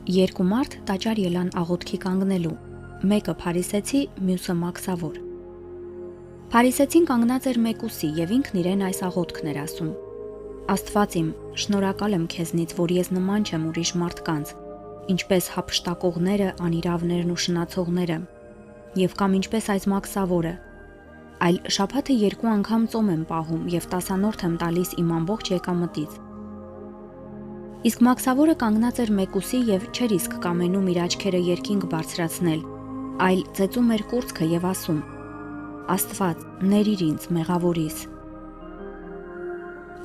Երկու մարդ տաճար ելան աղոթքի կանգնելու, մեկը փարիսեցի, մյուսը մաքսավոր։ Փարիսեցին կանգնած էր մեկուսի եւ ինքն իրեն այս աղոթքն էր ասում. Աստված իմ, շնորհակալ եմ քեզնից, որ ես նման չեմ ուրիշ մարդկանց, ինչպես հափշտակողները, անիրավներն ու շնացողները, եւ կամ ինչպես այս մաքսավորը, այլ շաբաթը 2 անգամ ծոմ եմ պահում եւ 10-րդ եմ տալիս իմ ամբողջ եկամտից։ Իսկ մաքսավորը կանգնած էր մեկուսի եւ չէր իսկ կամենում իր աչքերը երկինք բարձրացնել, այլ ծեծում էր կուրծքը եւ ասում. Աստված, ներիր ինձ մեղավորիս։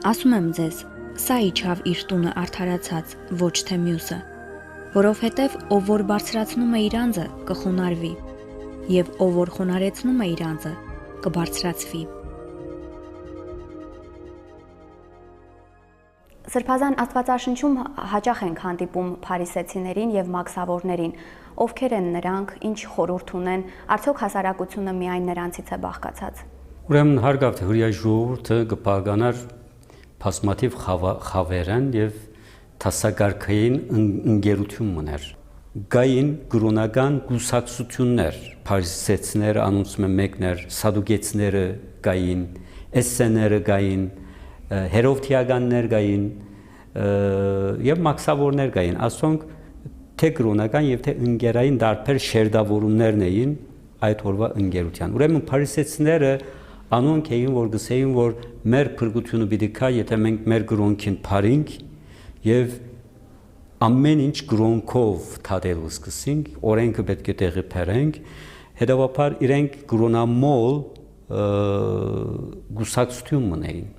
Ասում եմ ձեզ, սա իջավ իր տունը արդարացած, ոչ թե մյուսը, որովհետեւ ով որ բարձրացնում է իր անձը, կխոնարհվի, եւ ով որ խոնարհեցնում է իր անձը, կբարձրացվի։ Սրբազան Աստվածաշնչում հաճախ ենք հանդիպում փարիսեցիներին եւ մաքսավորներին, ովքեր են նրանք, ինչ խորհուրդ ունեն, արդյոք հասարակությունը միայն նրանցից է բաղկացած։ Ուրեմն հարգավ թե հրյա ժողովուրդը կպարգանար բազմաթիվ խավերան եւ տասագարքային ընկերություն ուներ։ Գային գրոնական գուսակցություններ, փարիսեցիները անոնցում մեկներ, սադուկեցիները գային, էսսեները գային, հերովթիականներ գային եւ մաքսավորներ գային, ասոնք թե գրոնական եւ թե ընկերային դարբեր շերտավորումներն էին այդ օրվա ընկերության։ Ուրեմն փարիսեցիները անոնք էին, որ գսեին, որ մեր փրկությունը պիտի կա, եթե մենք մեր գրոնքին փարինք եւ ամեն ինչ գրոնքով թադելու սկսենք, օրենքը պետք է տեղի բերենք, հետեւաբար իրենք գրոնամոլ գուսակցություն ունեին։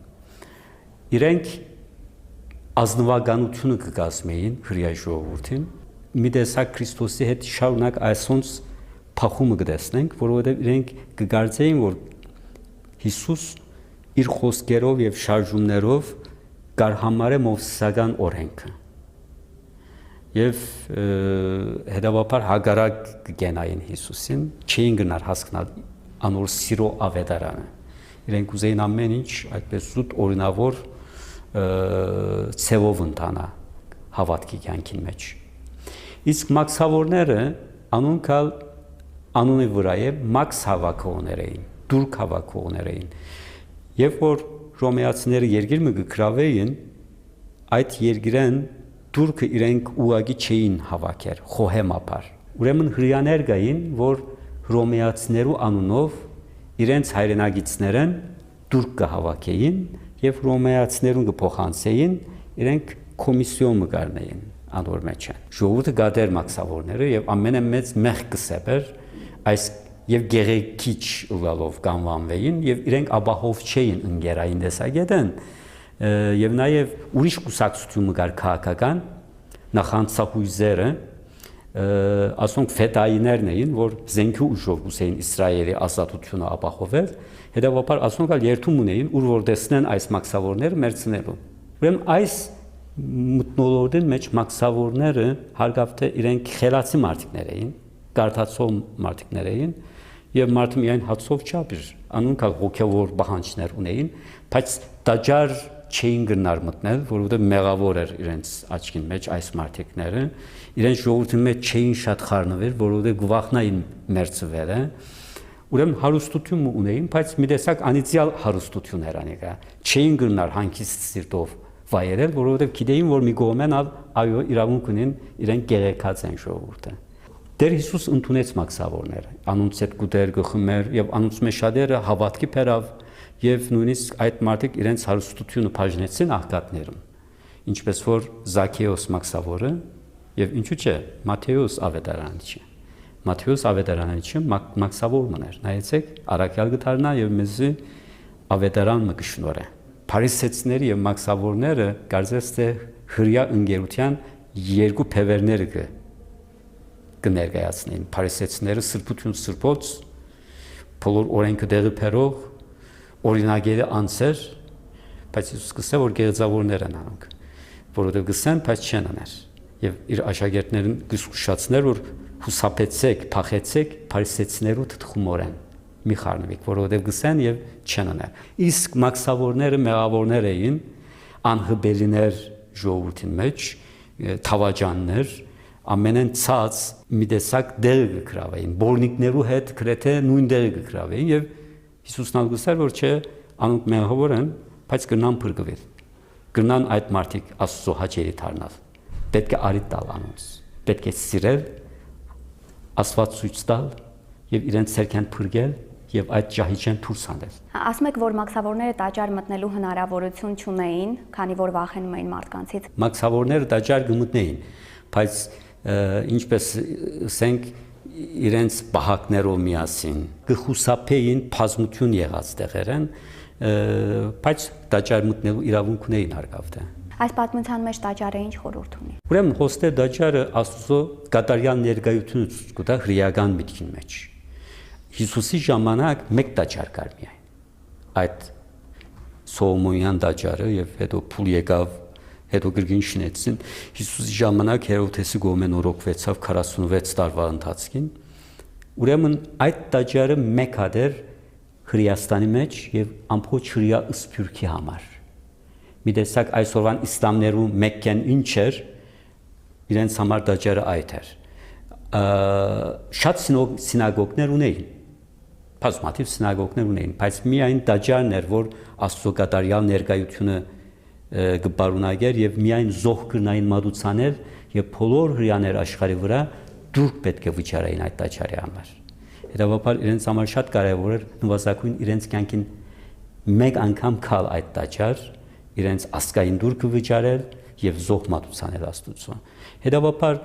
Իրենք ազնվականությունը կկազմեին հրյա ժողովրդին, մի տեսակ Քրիստոսի հետ շարունակ այսոնց փախումը կտեսնենք, որովհետև իրենք կգարձեին, որ Հիսուս իր խոսքերով եւ շարժումներով կարհամարե մովսիսական օրենքը եւ հետեւաբար հագարակ կգենային Հիսուսին, չէին գնար հասկանալ անոր սիրո ավետարանը։ Իրենք ուզեին ամեն ինչ այդպես զուտ օրինավոր ցևով ընտանա հավատքի կյանքին մեջ։ Իսկ մաքսավորները անոնքալ անունի վրա է մաքս հավաքողներ էին, դուրք հավաքողներ էին։ Երբ որ ռոմեացիները երկիրը կգրավեին, այդ երկիրեն դուրքը իրենք ուղագի չէին հավաքեր, խոհեմապար։ Ուրեմն հրյաներ գային, որ ռոմեացիներու անունով իրենց հայրենագիցներն դուրք կհավաքեին եւ ռոմեացիներուն կփոխանցեին, իրենք կոմիսիոն կգարնեին անոր մեջ։ Ժողովուրդը գադեր մաքսավորները եւ ամենամեծ մեղքը սեբեր այս եւ գեղեցիկ ուղալով կանվանվեին եւ իրենք աբահով չէին ընկերային տեսակետեն եւ նաեւ ուրիշ կուսակցություն կար քաղաքական նախանցահույզերը ասոնք ֆետայիներն էին, որ զենքի ուժով գուսեին Իսրայելի ազատությունը ապահովել, հետևաբար ասոնք ալ երթում ունեին, ուր որ տեսնեն այս մաքսավորները մերցնելու։ Ուրեմն այս մթնոլորտին մեջ մաքսավորները հարգավ թե իրենք խելացի մարդիկներ էին, կարդացող մարդիկներ էին եւ մարդը միայն հացով չապիր, անոնք ալ հոգեվոր բանջներ ունեին, բայց տաճար չէին գնար մտնել, որովհետև մեղավոր էր իրենց աչքին մեջ այս մարդիկները, իրենց ժողովրդի մեջ չէին շատ խառնվել, որովհետև գվախնային մերձվել է։ Ուրեմն հարստություն ունեին, բայց մի տեսակ անիծյալ հարստություն էր անիկա։ Չէին գնար հանգիստ սիրտով վայելել, որովհետև գիտեին, որ մի կողմեն այո իրավունք ունեն իրենք գեղեցկած են ժողովուրդը։ Դեր Հիսուս ընդունեց մաքսավորները, անոնց հետ գուտեր գխմեր եւ անոնց մեջ շատերը հավատքի բերավ եւ նույնիսկ այդ մարդիկ իրենց հարստությունը բաժնեցին աղքատներուն, ինչպես որ Զաքեոս մաքսավորը եւ ինչու՞ չէ Մատթեոս ավետարանիչը։ Մատթեոս ավետարանիչը մաքսավոր մներ, նայեցեք Արաքյալ գտարնա եւ մեզի ավետարան մը կշնորը։ Փարիսեցիները եւ մաքսավորները կարծես թե հրյա ընկերության երկու փևերները կներկայացնեն։ Փարիսեցիները սրբություն սրբոց, բոլոր օրենքը դեղի բերող օրինագետը անցեր, բայց Հիսուս գսե որ գեղեցավորներ են անոնք, որովհետև գսեն, բայց չեն աներ։ Եվ իր աշակերտներին գսուշացներ, որ հուսապեցեք, փախեցեք փարիսեցիներու թխումորեն, մի խառնվեք, որովհետև գսեն եւ չեն աներ։ Իսկ մաքսավորները մեղավորներ էին, անհբելիներ ժողովրդի մեջ, թավաջաններ, ամենեն ցած մի տեսակ դերը կգրավեին, բորնիկներու հետ գրեթե նույն դերը կգրավեին եւ Հիսուսն ալգուսար որ չէ անոնք մեղավոր են, բայց կնան փրկվել։ Կնան այդ մարդիկ Աստծո հաճելի դառնալ։ Պետք է արիտ տալ անոնց, պետք է սիրել, Աստված ցույց տալ եւ իրենց ցերքեն փրկել եւ այդ ճահիճեն դուրս հանել։ Ասում եք, որ մաքսավորները տաճար մտնելու հնարավորություն չունեին, քանի որ վախենում էին մարդկանցից։ Մաքսավորները տաճար գմտնեին, բայց ինչպես ասենք իրենց բահակներով միասին կխուսափեին բազմություն եղած տեղերեն, բայց տաճար մտնելու իրավունք ունեին հարկավտե։ Այս պատմության մեջ տաճարը ինչ խորհուրդ ունի։ Ուրեմն հոստե տաճարը Աստծո կատարյալ ներկայությունը ցույց կտա հրեական միտքին մեջ։ Հիսուսի ժամանակ մեկ տաճար կար միայն։ Այդ Սողոմոնյան տաճարը եւ հետո փուլ եկավ, հետո գրգին շինեցին։ Հիսուսի ժամանակ Հերովդեսի գոմեն օրոքվեցավ 46 տարվա ընթացքին։ Ուրեմն այդ տաճարը մեկ հատեր Հրեաստանի մեջ եւ ամբողջ հրեա սփյուռքի համար։ Մի տեսակ այսօրվան իսլամներու Մեքքեն ինչ էր, իրենց համար տաճարը այդ էր։ Շատ սինագոգներ ունեին, բազմաթիվ սինագոգներ ունեին, բայց միայն տաճարն էր, որ Աստծո կատարյալ ներկայությունը կբարունագեր եւ միայն զոհ կրնային մատուցանել եւ բոլոր հրեաներ աշխարհի վրա դուրք պետք է վճարեին այդ տաճարի համար։ Հետևաբար իրենց համար շատ կարեւոր էր նվազագույն իրենց կյանքին մեկ անգամ քալ այդ տաճար իրենց ասկային դուրքը վճարել եւ զոհ մատուցանել Աստծո։ Հետևաբար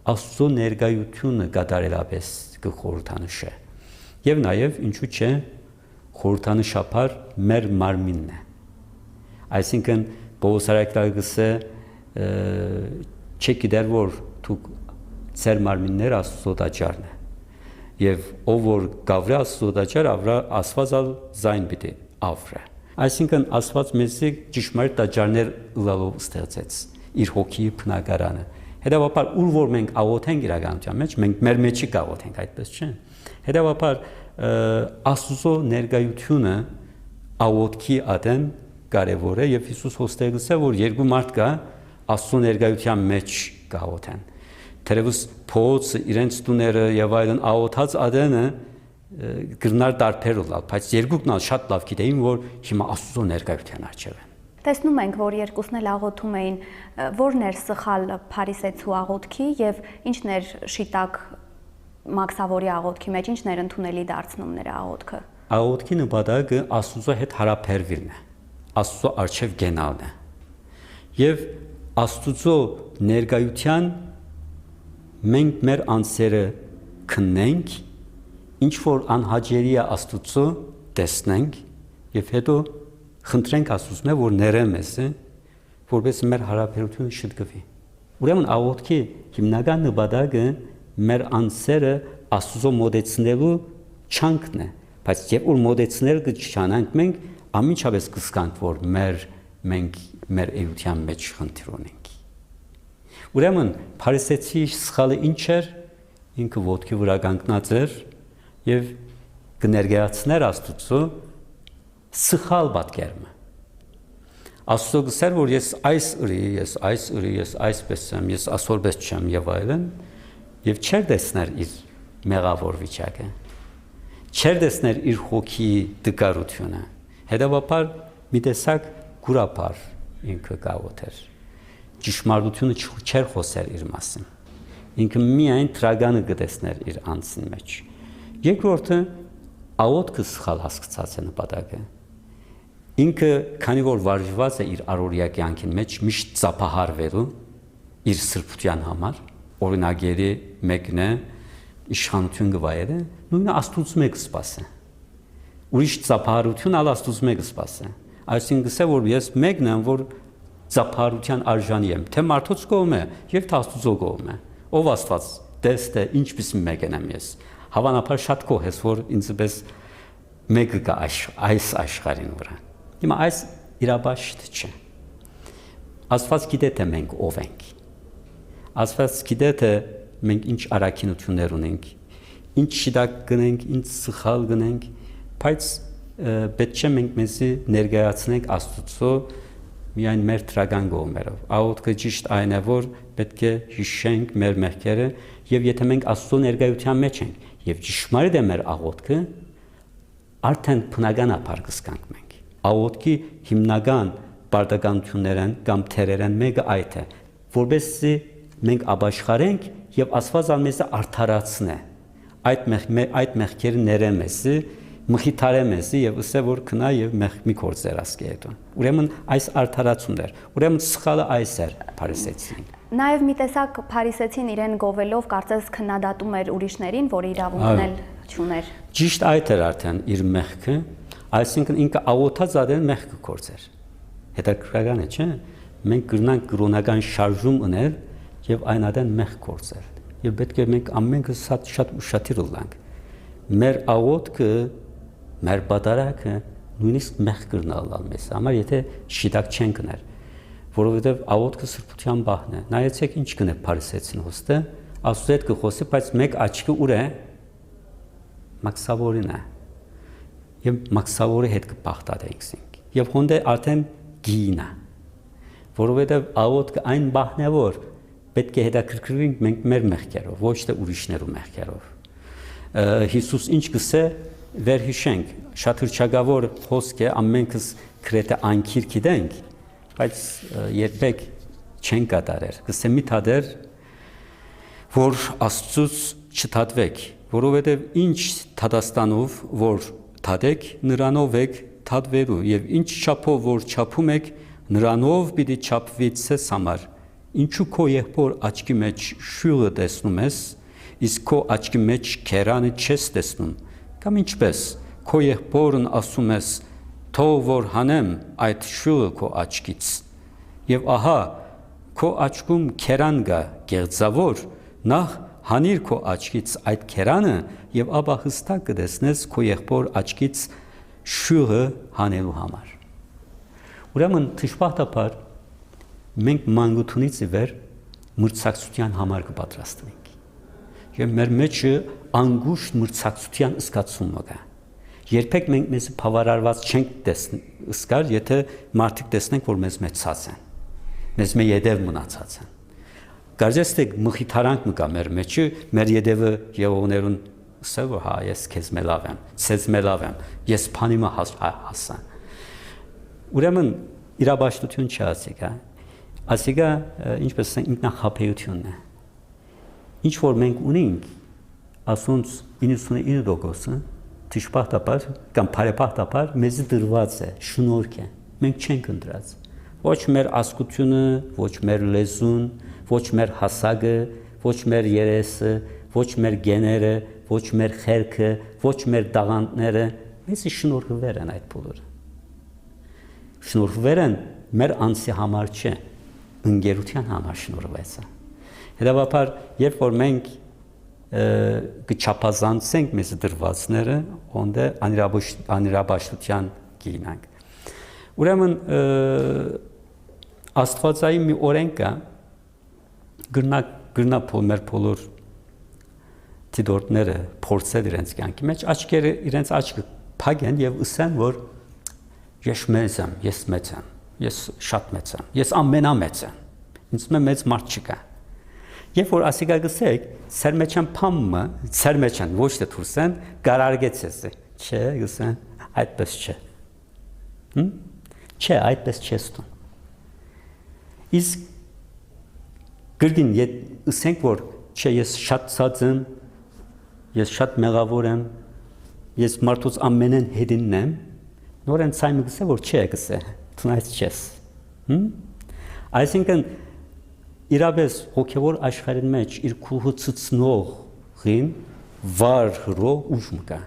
Աստծո ներկայությունը կատարելապես կխորհրդանշե։ Եվ նաեւ ինչու՞ չէ խորհրդանշապար մեր մարմինն է։ Այսինքն Պողոս արաքյալը չգիտեր որ դուք ձեր մարմիններ Աստծո տաճարն է։ Եվ ով որ գավրի Աստծո տաճար Աստվածալ զայն պիտի ավրե։ Այսինքն Աստված մեզի ճշմարիտ տաճարներ լալով ստեղծեց իր հոգի բնակարանը։ Հետևաբար ուր որ մենք աղոթենք իրականության մեջ, մենք մեր մեջի կաղոթենք, այդպես չէ։ Հետևաբար Աստծո ներկայությունը աղոթքի ադեն կարևոր է եւ Հիսուս հոստելս է որ երկու մարդ կա Աստծո ներկայության մեջ կաղոթեն։ Թերևս փողոցը իրենց տուները եւ այլն աղոթած ադենը գրնար տարբերով լավ, բայց երկուքն ալ շատ լավ գիտեին, որ հիմա Աստծո ներկայության առջև են։ Տեսնում ենք, որ երկուսն էլ աղոթում էին, որն էր սխալ փարիսեցու աղոթքի եւ ինչն էր շիտակ մաքսավորի աղոթքի մեջ, ինչն էր ընդունելի դարձնում նրա աղոթքը։ Աղոթքի նպատակը Աստծո հետ հարաբերվելն է, Աստծո առջև գնալն է։ Եվ Աստծո ներկայության մենք մեր անձերը քննենք, ինչ որ անհաջելի է Աստծո տեսնենք եւ հետո խնդրենք Աստծո որ ներե մեզ, որպես մեր հարաբերությունը շտկվի։ Ուրեմն աղոթքի հիմնական նպատակը մեր անձերը Աստծո մոդեցնելու չանքն է, բայց երբ որ մոդեցնել կչանանք մենք ամիջապես կսկանք որ մենք մեր էության մեջ խնդիր ունենք։ Ուրեմն փարիսեցի սխալը ինչ էր, ինքը ոտքի վրա կանգնած էր եւ կներկայացներ Աստծո սխալ պատկերումը։ Աստծո գսեր որ ես այս ըրի, ես այս ըրի, ես այսպես եմ, ես ասորպես չեմ եւ այլն, եւ չեր տեսներ իր մեղավոր վիճակը։ Չեր տեսներ իր հոգի դկարությունը։ Հետևաբար մի տեսակ գուրապար ինքը կաղոթեր։ Ճշմարտությունը չեր խոսեր իր մասին։ Ինքը միայն տրագանը կտեսներ իր անձին մեջ։ Երկրորդը աղոթքը սխալ հասկացած է նպատակը։ Ինքը քանի որ վարժված է իր առօրյա կյանքին մեջ միշտ ծափահարվելու իր սրբության համար, օրինագերի մեկն է իշխանություն գվայելը, նույնը Աստծո մեկ սպասը։ Ուրիշ ծափահարություն ալ Աստծո մեկ սպասը։ Այսինքն գսե որ ես մեկն եմ որ ծափահարության արժանի եմ, թե մարդոց կողմ է եւ թե Աստծո կողմ է։ Ով Աստված տեստե ինչպես մեկն եմ ես։ Հավանաբար շատ կող ես որ ինձպես մեկը կա այս աշխարհին վրա։ Հիմա այս իրաբաշտ չէ։ Աստված գիտե թե մենք ով ենք։ Աստված գիտե թե մենք ինչ առաքինություններ ունենք, ինչ շիտակ գնենք, ինչ սխալ գնենք, բայց պետք չէ մենք մեզի ներկայացնենք Աստծո միայն մեր դրական կողմերով։ Աղոթքը ճիշտ այն է, որ պետք է հիշենք մեր մեղքերը, եւ եթե մենք Աստծո ներկայության մեջ ենք եւ ճշմարիտ է մեր աղոթքը, արդեն բնականաբար կսկանք մենք։ Աղոթքի հիմնական բարդականություններն կամ թերերն մեկը այդ է, որովհետեւ մենք ապաշխարենք եւ Աստված մեզ արդարացնե այդ մեղքերը ներե մեզ, մխիթարե մեզ եւ ասե որ քնա եւ մի գործեր ասկե հետո։ Ուրեմն այս արդարացումն էր։ Ուրեմն սխալը այս էր փարիսեցին։ Նաև մի տեսակ փարիսեցին իրեն գովելով կարծես քննադատում էր ուրիշներին, որ իրավունքն էլ չուներ։ Ճիշտ այդ էր արդեն իր մեղքը, այսինքն ինքը աղոթած ադեն մեղքը գործեր։ Հետաքրքրական է, չէ՞։ Մենք կրնանք կրոնական շարժում ունել եւ այն ադեն մեղք գործեր։ Եվ պետք է մենք ամենքս շատ ուշադիր լինենք։ Մեր աղոթքը, մեր բادرակը նույնիսկ մեղք կրնալ մեզ համար, եթե շիտակ չեն կներ, որովհետեւ աղոթքը սրբության բահն է։ Նայեցեք ինչ կնե փարիսեցին հոստը, Աստծո հետ կխոսի, բայց մեկ աչքը ուր է։ Մաքսավորին է։ Եվ մաքսավորի հետ կփախտadենք։ Եվ հոնդե արդեն գինա, որովհետեւ աղոթքը այն բահն է, որ պետք է հետաքրքրվենք մենք մեր մեղքերով, ոչ թե ուրիշներու մեղքերով։ Հիսուս ինչ կսե վերհիշենք, շատ հրճագավոր խոսք է, ամենքս քրեթե անկիր գիտենք, բայց երբեք չեն կատարեր։ Կսե մի թադեր, որ Աստծուց չթադվեք, որովհետև ինչ թադաստանով որ թադեք, նրանով եք թադվելու, եւ ինչ չափով որ չափում եք, նրանով պիտի չափվի ցես համար։ Ինչու քո եղբոր աչքի մեջ շյուղը տեսնում ես, իսկ քո աչքի մեջ քերանը չես տեսնում, կամ ինչպես քո եղբորն ասում ես, թող որ հանեմ այդ շյուղը քո աչքից, եւ ահա քո աչքում քերան գա գեղձավոր, նախ հանիր քո աչքից այդ քերանը եւ ապա հստակ կտեսնես քո եղբոր աչքից շյուղը հանելու համար։ Ուրեմն դժբախտաբար մենք մանկությունից ի վեր մրցակցության համար կպատրաստվենք։ Եվ մեր մեջը անգուշտ մրցակցության զգացումը կա։ Երբեք մենք մեզ բավարարված չենք զգալ, եթե մարդիկ տեսնենք, որ մեզ մեծած են։ Մեզ մի յետև մնացած են։ Կարծես թե մխիթարանք մկա մեր մեջը, մեր յետևը Եհովներուն ասել որ հա ես քեզ մելավ եմ, ցեզ մելավ եմ, ես փանիմը հասա։ Ուրեմն իրաբաշխություն չասիկ, հա։ Ասիկա ինչպես ասենք ինքնախապեյությունն է։ Ինչ որ մենք ունենք, ասոնց 99%-ը դժբախտաբար կամ բարեբախտաբար մեզ դրված է, շնորհք է։ Մենք չենք ընտրած։ Ոչ մեր ազգությունը, ոչ մեր լեզուն, ոչ մեր հասակը, ոչ մեր երեսը, ոչ մեր գեները, ոչ մեր խելքը, ոչ մեր տաղանդները, մեզ շնորհվեր են այդ բոլորը։ Շնորհվեր են մեր անձի համար չէ, ընկերության համար շնորհվեց է։ Հետևաբար, երբ որ մենք կչափազանցենք մեզ դրվածները, ոնդե անիրաբաշխության կինանք։ Ուրեմն Աստվածային մի օրենք է, գրնա մեր բոլոր դիտորդները փորձել իրենց կյանքի մեջ, աչքերը իրենց աչքը փակեն եւ ասեն, որ ես մեծ եմ, ես մեծ եմ, ես շատ մեծ եմ, ես ամենամեծ եմ, ինձ մեծ մարդ չկա։ Երբ որ ասիկա գսեք, ծեր մեջ են փամը, ծեր մեջ են ոչ թե դուրսեն, գարարգեց ես, չէ, գսեն, այդպես չէ։ Չէ, այդպես չես տուն։ Իսկ գրգին ասենք, որ չէ, ես շատ ցած եմ, ես շատ մեղավոր եմ, ես մարդուց ամենեն հետինն եմ, նորեն ցայմը գսե, որ չէ գսե, տնայց չես։ Այսինքն իրապես հոգևոր աշխարհի մեջ իր քուհը ցցնողին վար հրող ուժ մկա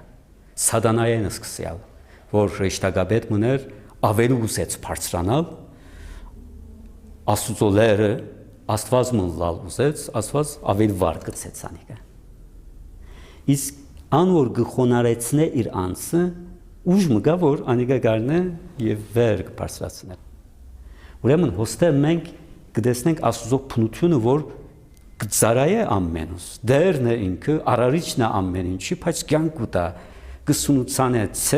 սատանային սկսյալ որ ռեշտագաբետ մներ ավելի ուզեց բարձրանալ Աստծո լերը Աստված մնալ ուզեց Աստված ավելի վար գցեց անիկա իսկ անոր գխոնարեցնե իր անձը ուժ մկա որ անիկա գարնե եւ վեր բարձրացնե ուրեմն հոստե մենք կտեսնենք Աստծո փնությունը, որ կծարայե ամենուս, դերն է ինքը, արարիչն է ամեն ինչի, բայց կյանք ուտա, կսունուցան է,